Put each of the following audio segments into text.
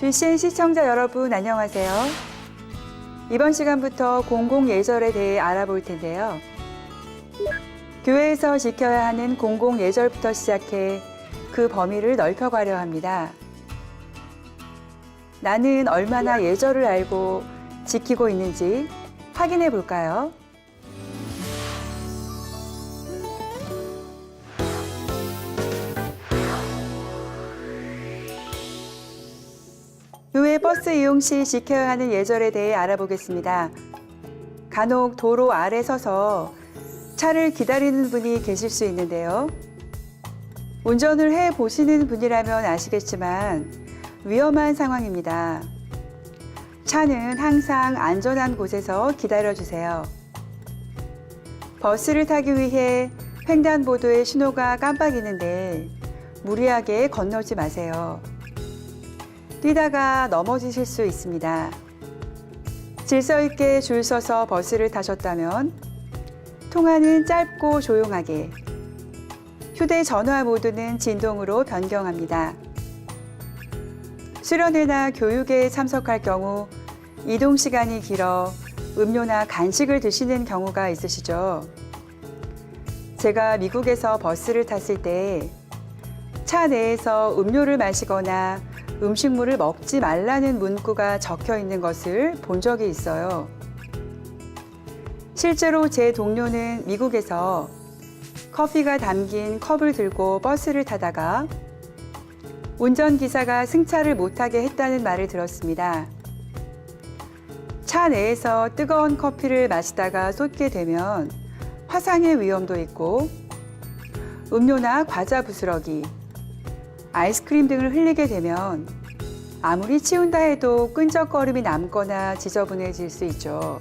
GCN 시청자 여러분 안녕하세요. 이번 시간부터 공공예절에 대해 알아볼 텐데요. 교회에서 지켜야 하는 공공예절부터 시작해 그 범위를 넓혀가려 합니다. 나는 얼마나 예절을 알고 지키고 있는지 확인해 볼까요? 교회 버스 이용 시 지켜야 하는 예절에 대해 알아보겠습니다. 간혹 도로 아래 서서 차를 기다리는 분이 계실 수 있는데요. 운전을 해 보시는 분이라면 아시겠지만 위험한 상황입니다. 차는 항상 안전한 곳에서 기다려주세요. 버스를 타기 위해 횡단보도의 신호가 깜빡이는데 무리하게 건너지 마세요. 뛰다가 넘어지실 수 있습니다. 질서 있게 줄 서서 버스를 타셨다면 통화는 짧고 조용하게, 휴대전화 모드는 진동으로 변경합니다. 수련회나 교육에 참석할 경우 이동 시간이 길어 음료나 간식을 드시는 경우가 있으시죠? 제가 미국에서 버스를 탔을 때 차 내에서 음료를 마시거나 음식물을 먹지 말라는 문구가 적혀 있는 것을 본 적이 있어요. 실제로 제 동료는 미국에서 커피가 담긴 컵을 들고 버스를 타다가 운전기사가 승차를 못하게 했다는 말을 들었습니다. 차 내에서 뜨거운 커피를 마시다가 쏟게 되면 화상의 위험도 있고 음료나 과자 부스러기, 아이스크림 등을 흘리게 되면 아무리 치운다 해도 끈적거림이 남거나 지저분해질 수 있죠.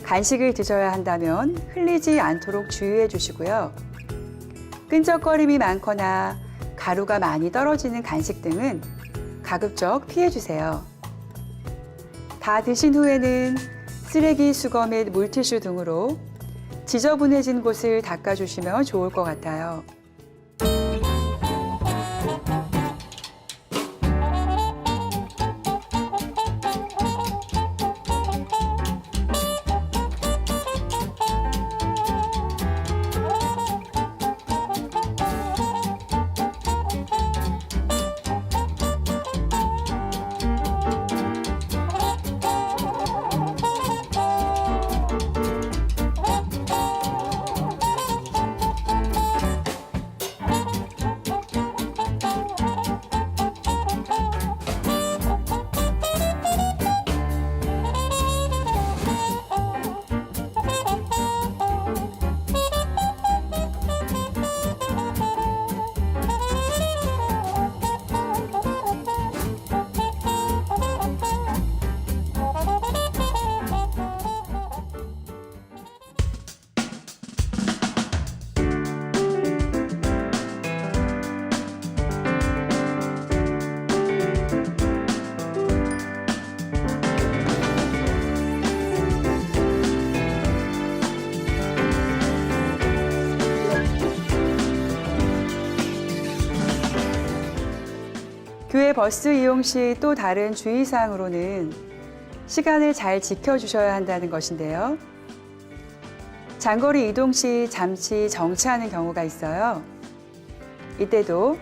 간식을 드셔야 한다면 흘리지 않도록 주의해 주시고요. 끈적거림이 많거나 가루가 많이 떨어지는 간식 등은 가급적 피해 주세요. 다 드신 후에는 쓰레기 수거 및 물티슈 등으로 지저분해진 곳을 닦아주시면 좋을 것 같아요. 교회 버스 이용 시 또 다른 주의사항으로는 시간을 잘 지켜주셔야 한다는 것인데요. 장거리 이동 시 잠시 정차하는 경우가 있어요. 이때도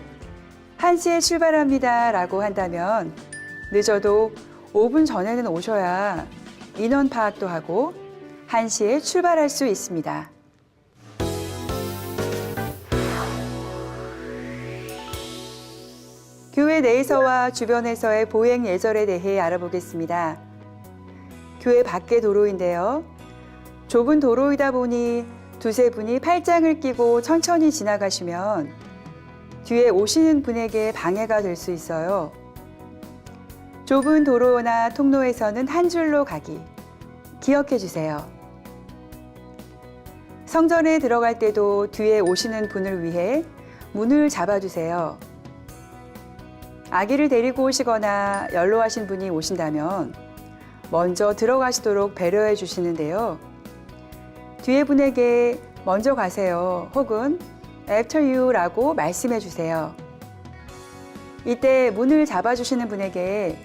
1시에 출발합니다 라고 한다면 늦어도 5분 전에는 오셔야 인원 파악도 하고 1시에 출발할 수 있습니다. 교회 내에서와 주변에서의 보행 예절에 대해 알아보겠습니다. 교회 밖의 도로인데요. 좁은 도로이다 보니 두세 분이 팔짱을 끼고 천천히 지나가시면 뒤에 오시는 분에게 방해가 될 수 있어요. 좁은 도로나 통로에서는 한 줄로 가기 기억해 주세요. 성전에 들어갈 때도 뒤에 오시는 분을 위해 문을 잡아주세요. 아기를 데리고 오시거나 연로하신 분이 오신다면 먼저 들어가시도록 배려해 주시는데요. 뒤에 분에게 먼저 가세요 혹은 after you 라고 말씀해 주세요. 이때 문을 잡아주시는 분에게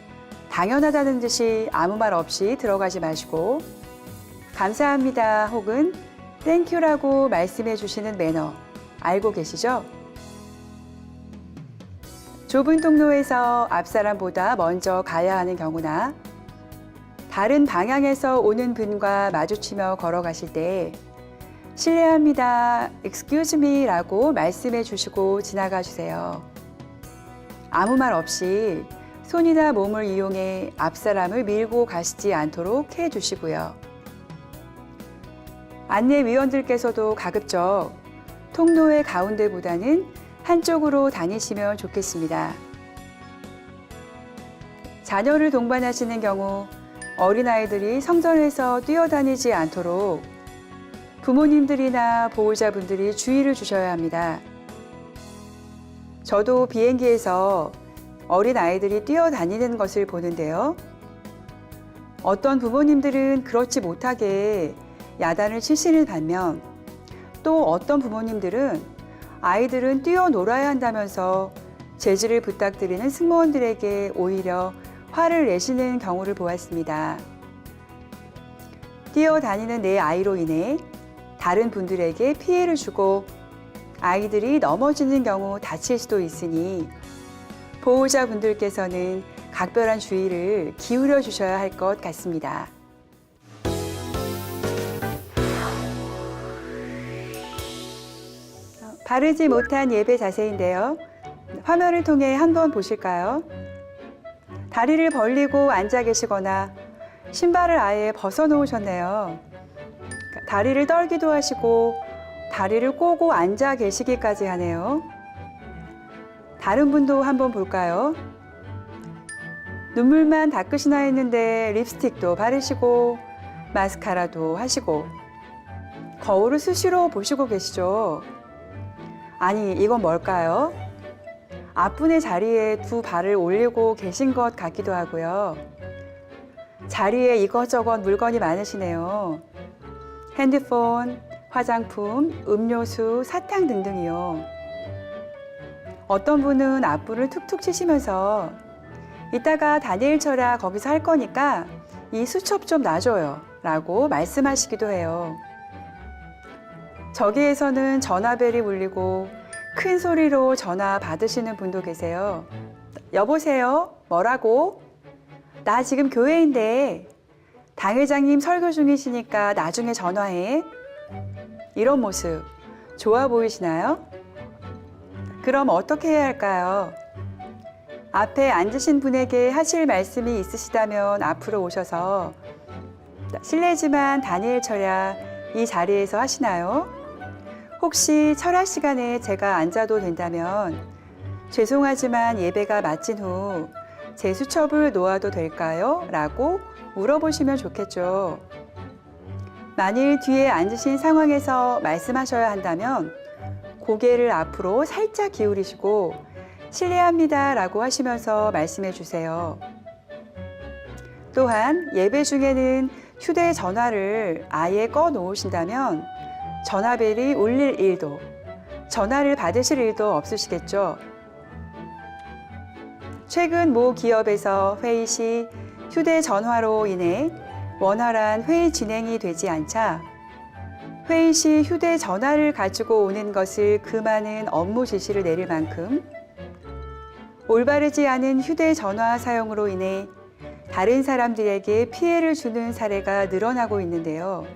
당연하다는 듯이 아무 말 없이 들어가지 마시고 감사합니다 혹은 땡큐라고 말씀해 주시는 매너 알고 계시죠? 좁은 통로에서 앞사람보다 먼저 가야 하는 경우나 다른 방향에서 오는 분과 마주치며 걸어가실 때 실례합니다, excuse me 라고 말씀해 주시고 지나가 주세요. 아무 말 없이 손이나 몸을 이용해 앞사람을 밀고 가시지 않도록 해 주시고요. 안내위원들께서도 가급적 통로의 가운데보다는 한쪽으로 다니시면 좋겠습니다. 자녀를 동반하시는 경우 어린아이들이 성전에서 뛰어다니지 않도록 부모님들이나 보호자분들이 주의를 주셔야 합니다. 저도 비행기에서 어린아이들이 뛰어다니는 것을 보는데요. 어떤 부모님들은 그렇지 못하게 야단을 치시는 반면 또 어떤 부모님들은 아이들은 뛰어놀아야 한다면서 제지를 부탁드리는 승무원들에게 오히려 화를 내시는 경우를 보았습니다. 뛰어다니는 내 아이로 인해 다른 분들에게 피해를 주고 아이들이 넘어지는 경우 다칠 수도 있으니 보호자분들께서는 각별한 주의를 기울여 주셔야 할 것 같습니다. 바르지 못한 예배 자세인데요. 화면을 통해 한번 보실까요? 다리를 벌리고 앉아 계시거나 신발을 아예 벗어 놓으셨네요. 다리를 떨기도 하시고 다리를 꼬고 앉아 계시기까지 하네요. 다른 분도 한번 볼까요? 눈물만 닦으시나 했는데 립스틱도 바르시고 마스카라도 하시고 거울을 수시로 보시고 계시죠? 아니, 이건 뭘까요? 앞분의 자리에 두 발을 올리고 계신 것 같기도 하고요. 자리에 이것저것 물건이 많으시네요. 핸드폰, 화장품, 음료수, 사탕 등등이요. 어떤 분은 앞불을 툭툭 치시면서 이따가 다니엘 쳐라 거기서 할 거니까 이 수첩 좀 놔줘요 라고 말씀하시기도 해요. 저기에서는 전화벨이 울리고 큰 소리로 전화 받으시는 분도 계세요. 여보세요? 뭐라고? 나 지금 교회인데 당회장님 설교 중이시니까 나중에 전화해. 이런 모습 좋아 보이시나요? 그럼 어떻게 해야 할까요? 앞에 앉으신 분에게 하실 말씀이 있으시다면 앞으로 오셔서 실례지만 다니엘 철야 이 자리에서 하시나요? 혹시 철야 시간에 제가 앉아도 된다면 죄송하지만 예배가 마친 후 제 수첩을 놓아도 될까요? 라고 물어보시면 좋겠죠. 만일 뒤에 앉으신 상황에서 말씀하셔야 한다면 고개를 앞으로 살짝 기울이시고 실례합니다 라고 하시면서 말씀해 주세요. 또한 예배 중에는 휴대전화를 아예 꺼 놓으신다면 전화벨이 울릴 일도, 전화를 받으실 일도 없으시겠죠. 최근 모 기업에서 회의 시 휴대전화로 인해 원활한 회의 진행이 되지 않자 회의 시 휴대전화를 가지고 오는 것을 금하는 업무 지시를 내릴 만큼 올바르지 않은 휴대전화 사용으로 인해 다른 사람들에게 피해를 주는 사례가 늘어나고 있는데요.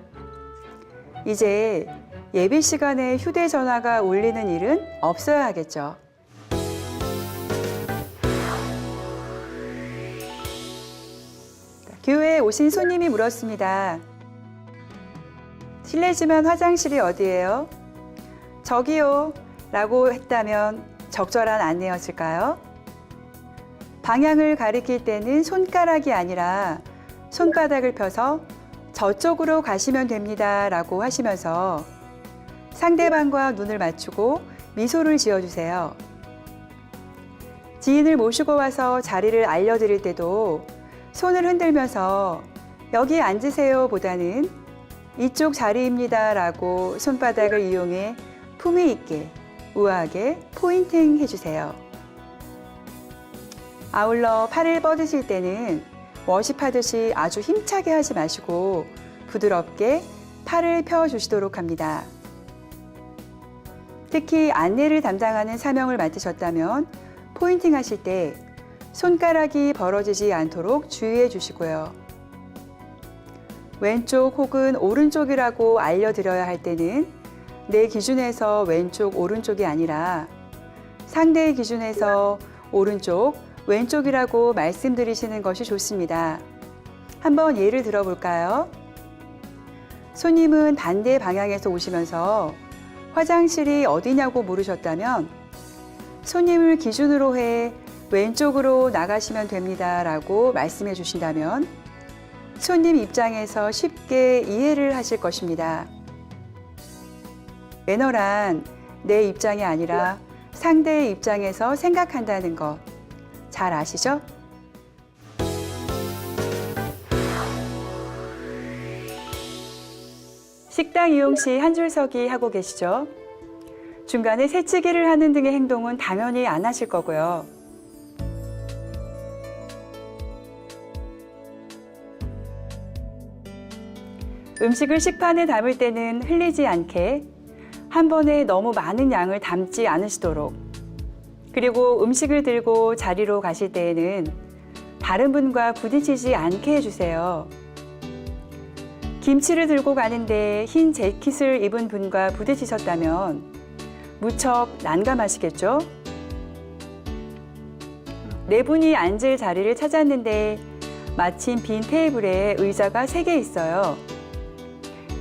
이제 예배 시간에 휴대전화가 울리는 일은 없어야 하겠죠. 교회에 오신 손님이 물었습니다. 실례지만 화장실이 어디예요? 저기요 라고 했다면 적절한 안내였을까요? 방향을 가리킬 때는 손가락이 아니라 손바닥을 펴서 저쪽으로 가시면 됩니다 라고 하시면서 상대방과 눈을 맞추고 미소를 지어주세요. 지인을 모시고 와서 자리를 알려드릴 때도 손을 흔들면서 여기 앉으세요 보다는 이쪽 자리입니다 라고 손바닥을 이용해 품위 있게 우아하게 포인팅 해주세요. 아울러 팔을 뻗으실 때는 워십하듯이 아주 힘차게 하지 마시고 부드럽게 팔을 펴주시도록 합니다. 특히 안내를 담당하는 사명을 맡으셨다면 포인팅 하실 때 손가락이 벌어지지 않도록 주의해 주시고요. 왼쪽 혹은 오른쪽이라고 알려드려야 할 때는 내 기준에서 왼쪽, 오른쪽이 아니라 상대의 기준에서 오른쪽, 왼쪽이라고 말씀드리시는 것이 좋습니다. 한번 예를 들어볼까요? 손님은 반대 방향에서 오시면서 화장실이 어디냐고 물으셨다면 손님을 기준으로 해 왼쪽으로 나가시면 됩니다 라고 말씀해 주신다면 손님 입장에서 쉽게 이해를 하실 것입니다. 매너란 내 입장이 아니라 상대의 입장에서 생각한다는 것 잘 아시죠? 식당 이용 시 한 줄 서기 하고 계시죠? 중간에 새치기를 하는 등의 행동은 당연히 안 하실 거고요. 음식을 식판에 담을 때는 흘리지 않게 한 번에 너무 많은 양을 담지 않으시도록, 그리고 음식을 들고 자리로 가실 때에는 다른 분과 부딪히지 않게 해주세요. 김치를 들고 가는데 흰 재킷을 입은 분과 부딪히셨다면 무척 난감하시겠죠? 네 분이 앉을 자리를 찾았는데 마침 빈 테이블에 의자가 3개 있어요.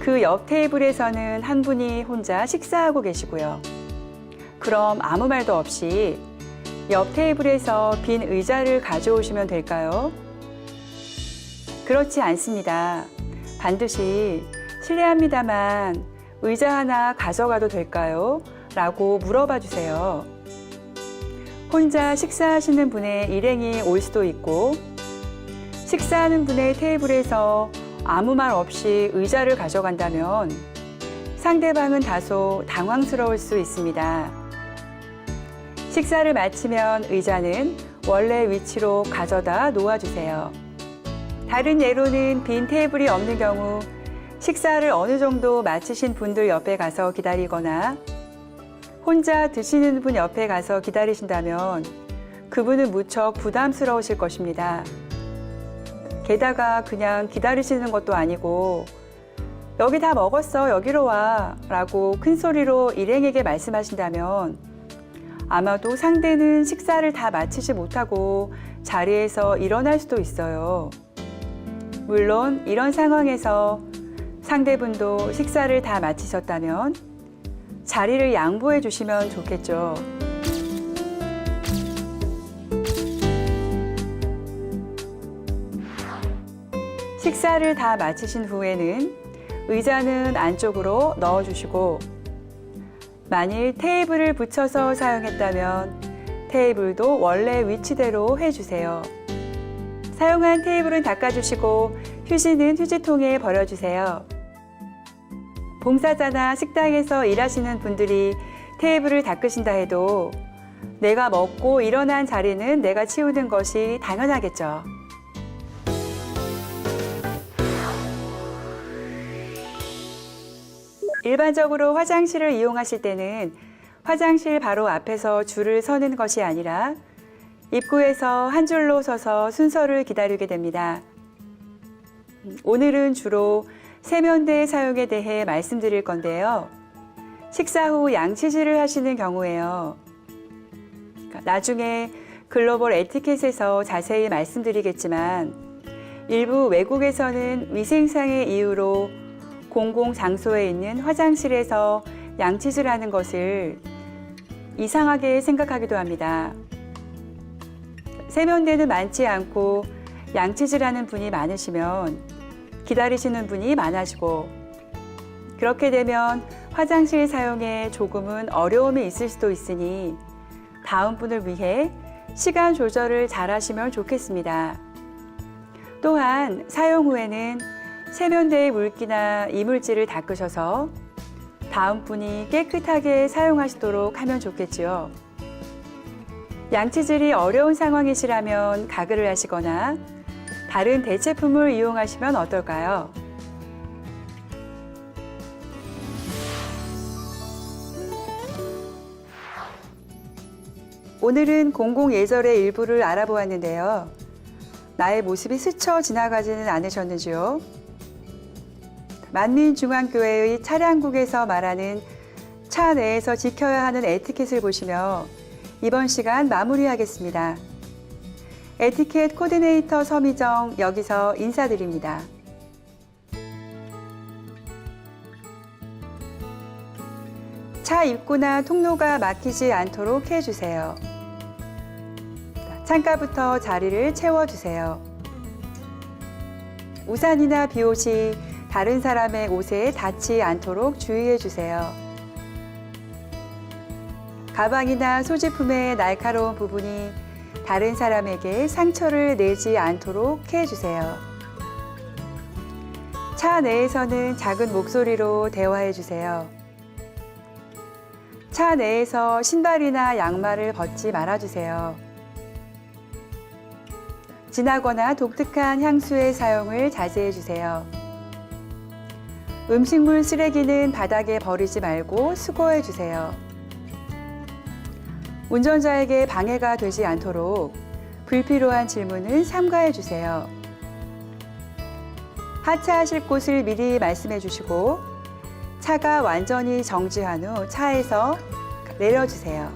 그 옆 테이블에서는 한 분이 혼자 식사하고 계시고요. 그럼 아무 말도 없이 옆 테이블에서 빈 의자를 가져오시면 될까요? 그렇지 않습니다. 반드시 실례합니다만 의자 하나 가져가도 될까요? 라고 물어봐 주세요. 혼자 식사하시는 분의 일행이 올 수도 있고 식사하는 분의 테이블에서 아무 말 없이 의자를 가져간다면 상대방은 다소 당황스러울 수 있습니다. 식사를 마치면 의자는 원래 위치로 가져다 놓아주세요. 다른 예로는 빈 테이블이 없는 경우 식사를 어느 정도 마치신 분들 옆에 가서 기다리거나 혼자 드시는 분 옆에 가서 기다리신다면 그분은 무척 부담스러우실 것입니다. 게다가 그냥 기다리시는 것도 아니고 여기 다 먹었어, 여기로 와 라고 큰 소리로 일행에게 말씀하신다면 아마도 상대는 식사를 다 마치지 못하고 자리에서 일어날 수도 있어요. 물론 이런 상황에서 상대분도 식사를 다 마치셨다면 자리를 양보해 주시면 좋겠죠. 식사를 다 마치신 후에는 의자는 안쪽으로 넣어주시고 만일 테이블을 붙여서 사용했다면 테이블도 원래 위치대로 해주세요. 사용한 테이블은 닦아주시고 휴지는 휴지통에 버려주세요. 봉사자나 식당에서 일하시는 분들이 테이블을 닦으신다 해도 내가 먹고 일어난 자리는 내가 치우는 것이 당연하겠죠. 일반적으로 화장실을 이용하실 때는 화장실 바로 앞에서 줄을 서는 것이 아니라 입구에서 한 줄로 서서 순서를 기다리게 됩니다. 오늘은 주로 세면대 사용에 대해 말씀드릴 건데요. 식사 후 양치질을 하시는 경우에요. 나중에 글로벌 에티켓에서 자세히 말씀드리겠지만 일부 외국에서는 위생상의 이유로 공공장소에 있는 화장실에서 양치질하는 것을 이상하게 생각하기도 합니다. 세면대는 많지 않고 양치질하는 분이 많으시면 기다리시는 분이 많아지고 그렇게 되면 화장실 사용에 조금은 어려움이 있을 수도 있으니 다음 분을 위해 시간 조절을 잘 하시면 좋겠습니다. 또한 사용 후에는 세면대의 물기나 이물질을 닦으셔서 다음 분이 깨끗하게 사용하시도록 하면 좋겠지요. 양치질이 어려운 상황이시라면 가글을 하시거나 다른 대체품을 이용하시면 어떨까요? 오늘은 공공예절의 일부를 알아보았는데요. 나의 모습이 스쳐 지나가지는 않으셨는지요? 만민중앙교회의 차량국에서 말하는 차 내에서 지켜야 하는 에티켓을 보시며 이번 시간 마무리하겠습니다. 에티켓 코디네이터 서미정 여기서 인사드립니다. 차 입구나 통로가 막히지 않도록 해주세요. 창가부터 자리를 채워주세요. 우산이나 비옷이 다른 사람의 옷에 닿지 않도록 주의해주세요. 가방이나 소지품의 날카로운 부분이 다른 사람에게 상처를 내지 않도록 해주세요. 차 내에서는 작은 목소리로 대화해주세요. 차 내에서 신발이나 양말을 벗지 말아주세요. 진하거나 독특한 향수의 사용을 자제해주세요. 음식물 쓰레기는 바닥에 버리지 말고 수거해주세요. 운전자에게 방해가 되지 않도록 불필요한 질문은 삼가해주세요. 하차하실 곳을 미리 말씀해주시고 차가 완전히 정지한 후 차에서 내려주세요.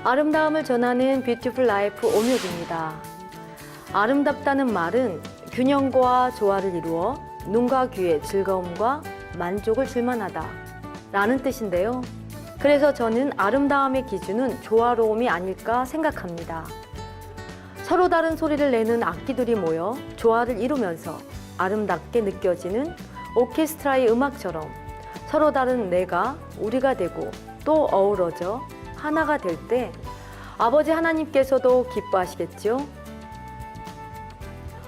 아름다움을 전하는 뷰티풀 라이프 오묘기입니다. 아름답다는 말은 균형과 조화를 이루어 눈과 귀에 즐거움과 만족을 줄 만하다 라는 뜻인데요. 그래서 저는 아름다움의 기준은 조화로움이 아닐까 생각합니다. 서로 다른 소리를 내는 악기들이 모여 조화를 이루면서 아름답게 느껴지는 오케스트라의 음악처럼 서로 다른 내가 우리가 되고 또 어우러져 하나가 될 때 아버지 하나님께서도 기뻐하시겠죠?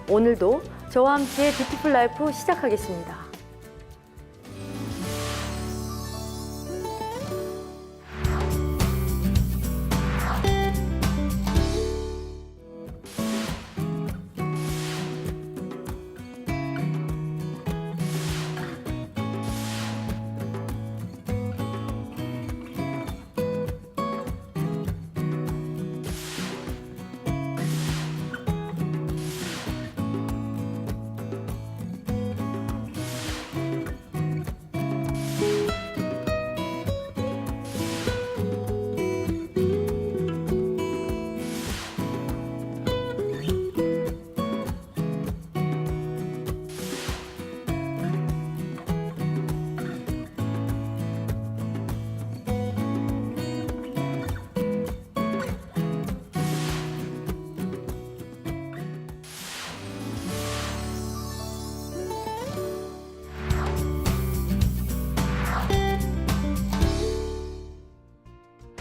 오늘도 저와 함께 뷰티풀 라이프 시작하겠습니다.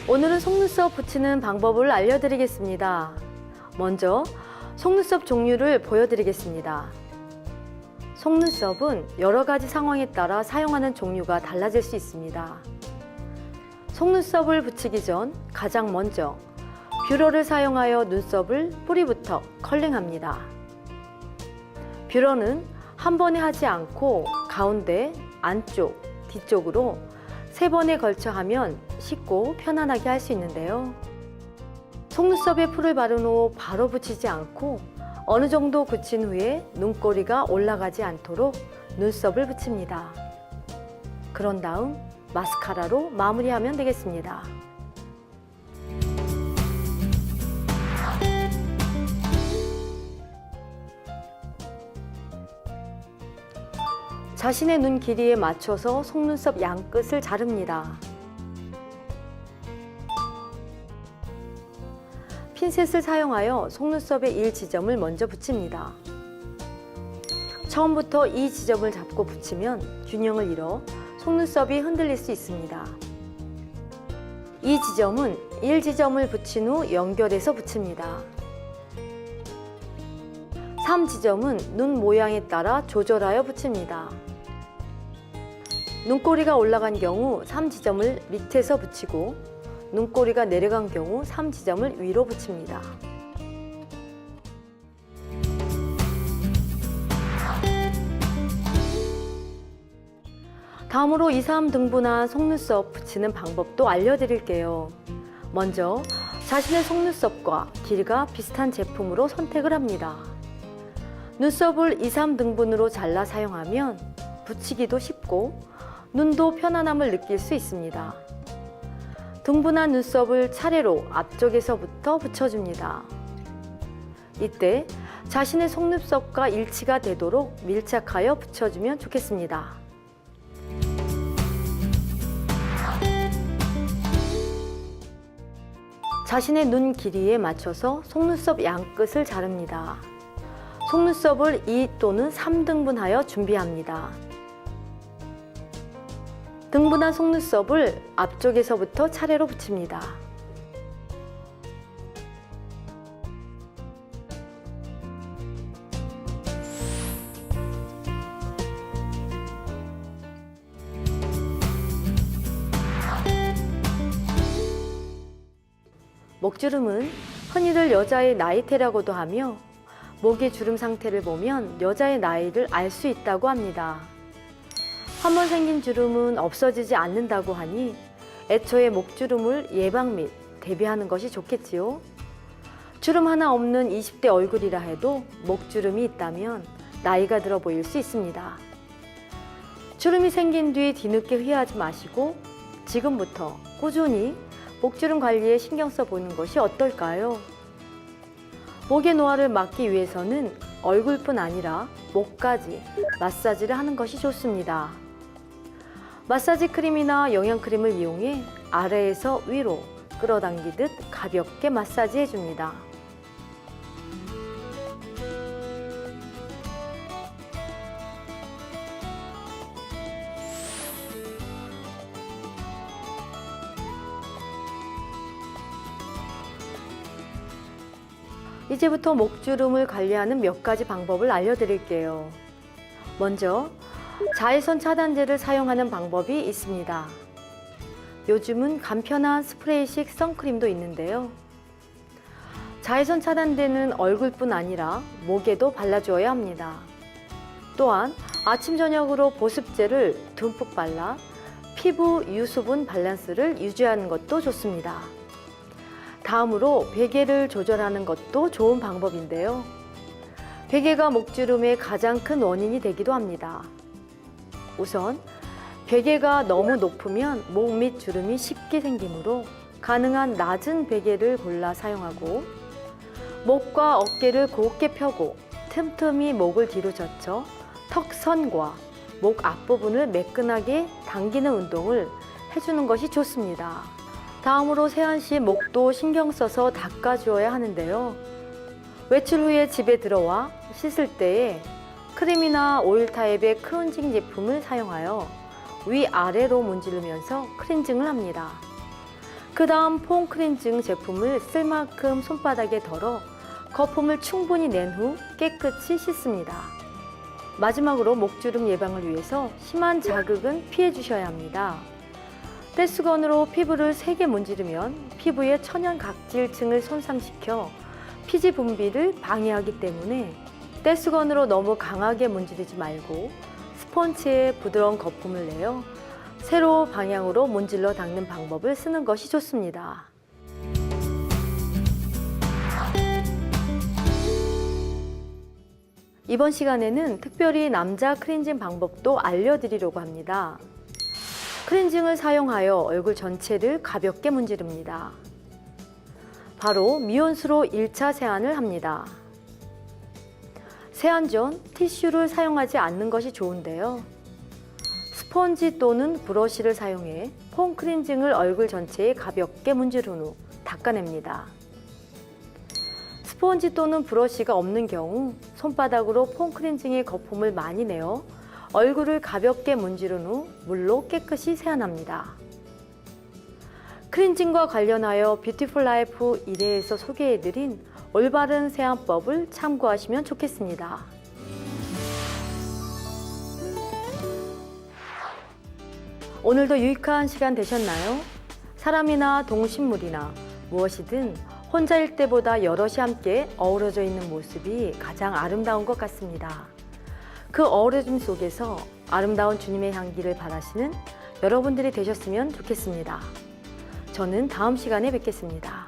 오늘은 속눈썹 붙이는 방법을 알려드리겠습니다. 먼저 속눈썹 종류를 보여드리겠습니다. 속눈썹은 여러 가지 상황에 따라 사용하는 종류가 달라질 수 있습니다. 속눈썹을 붙이기 전 가장 먼저 뷰러를 사용하여 눈썹을 뿌리부터 컬링합니다. 뷰러는 한 번에 하지 않고 가운데, 안쪽, 뒤쪽으로 3번에 걸쳐 하면 쉽고 편안하게 할 수 있는데요. 속눈썹에 풀을 바른 후 바로 붙이지 않고 어느 정도 굳힌 후에 눈꼬리가 올라가지 않도록 눈썹을 붙입니다. 그런 다음 마스카라로 마무리하면 되겠습니다. 자신의 눈 길이에 맞춰서 속눈썹 양끝을 자릅니다. 핀셋을 사용하여 속눈썹의 1지점을 먼저 붙입니다. 처음부터 이 지점을 잡고 붙이면 균형을 잃어 속눈썹이 흔들릴 수 있습니다. 이 지점은 1지점을 붙인 후 연결해서 붙입니다. 3지점은 눈 모양에 따라 조절하여 붙입니다. 눈꼬리가 올라간 경우 3지점을 밑에서 붙이고 눈꼬리가 내려간 경우 3지점을 위로 붙입니다. 다음으로 2, 3 등분한 속눈썹 붙이는 방법도 알려드릴게요. 먼저 자신의 속눈썹과 길이가 비슷한 제품으로 선택을 합니다. 눈썹을 2, 3 등분으로 잘라 사용하면 붙이기도 쉽고 눈도 편안함을 느낄 수 있습니다. 등분한 눈썹을 차례로 앞쪽에서부터 붙여줍니다. 이때 자신의 속눈썹과 일치가 되도록 밀착하여 붙여주면 좋겠습니다. 자신의 눈 길이에 맞춰서 속눈썹 양끝을 자릅니다. 속눈썹을 2 또는 3등분하여 준비합니다. 등분한 속눈썹을 앞쪽에서부터 차례로 붙입니다. 목주름은 흔히들 여자의 나이테라고도 하며 목의 주름 상태를 보면 여자의 나이를 알 수 있다고 합니다. 한번 생긴 주름은 없어지지 않는다고 하니 애초에 목주름을 예방 및 대비하는 것이 좋겠지요. 주름 하나 없는 20대 얼굴이라 해도 목주름이 있다면 나이가 들어 보일 수 있습니다. 주름이 생긴 뒤 뒤늦게 후회하지 마시고 지금부터 꾸준히 목주름 관리에 신경 써보는 것이 어떨까요? 목의 노화를 막기 위해서는 얼굴뿐 아니라 목까지 마사지를 하는 것이 좋습니다. 마사지 크림이나 영양크림을 이용해 아래에서 위로 끌어당기듯 가볍게 마사지 해줍니다. 이제부터 목주름을 관리하는 몇 가지 방법을 알려드릴게요. 먼저 자외선 차단제를 사용하는 방법이 있습니다. 요즘은 간편한 스프레이식 선크림도 있는데요. 자외선 차단제는 얼굴뿐 아니라 목에도 발라주어야 합니다. 또한 아침 저녁으로 보습제를 듬뿍 발라 피부 유수분 밸런스를 유지하는 것도 좋습니다. 다음으로 베개를 조절하는 것도 좋은 방법인데요. 베개가 목주름의 가장 큰 원인이 되기도 합니다. 우선 베개가 너무 높으면 목 밑 주름이 쉽게 생기므로 가능한 낮은 베개를 골라 사용하고 목과 어깨를 곧게 펴고 틈틈이 목을 뒤로 젖혀 턱선과 목 앞부분을 매끈하게 당기는 운동을 해주는 것이 좋습니다. 다음으로 세안 시 목도 신경 써서 닦아주어야 하는데요. 외출 후에 집에 들어와 씻을 때에 크림이나 오일 타입의 클렌징 제품을 사용하여 위아래로 문지르면서 클렌징을 합니다. 그 다음 폼 클렌징 제품을 쓸 만큼 손바닥에 덜어 거품을 충분히 낸 후 깨끗이 씻습니다. 마지막으로 목주름 예방을 위해서 심한 자극은 피해 주셔야 합니다. 떼수건으로 피부를 세게 문지르면 피부의 천연 각질층을 손상시켜 피지 분비를 방해하기 때문에 떼수건으로 너무 강하게 문지르지 말고 스펀지에 부드러운 거품을 내어 세로 방향으로 문질러 닦는 방법을 쓰는 것이 좋습니다. 이번 시간에는 특별히 남자 클렌징 방법도 알려드리려고 합니다. 클렌징을 사용하여 얼굴 전체를 가볍게 문지릅니다. 바로 미온수로 1차 세안을 합니다. 세안 전 티슈를 사용하지 않는 것이 좋은데요. 스펀지 또는 브러쉬를 사용해 폼 클렌징을 얼굴 전체에 가볍게 문지른 후 닦아냅니다. 스펀지 또는 브러쉬가 없는 경우 손바닥으로 폼 클렌징의 거품을 많이 내어 얼굴을 가볍게 문지른 후 물로 깨끗이 세안합니다. 클렌징과 관련하여 뷰티풀 라이프 1회에서 소개해드린 올바른 세안법을 참고하시면 좋겠습니다. 오늘도 유익한 시간 되셨나요? 사람이나 동식물이나 무엇이든 혼자일 때보다 여럿이 함께 어우러져 있는 모습이 가장 아름다운 것 같습니다. 그 어우러짐 속에서 아름다운 주님의 향기를 바라시는 여러분들이 되셨으면 좋겠습니다. 저는 다음 시간에 뵙겠습니다.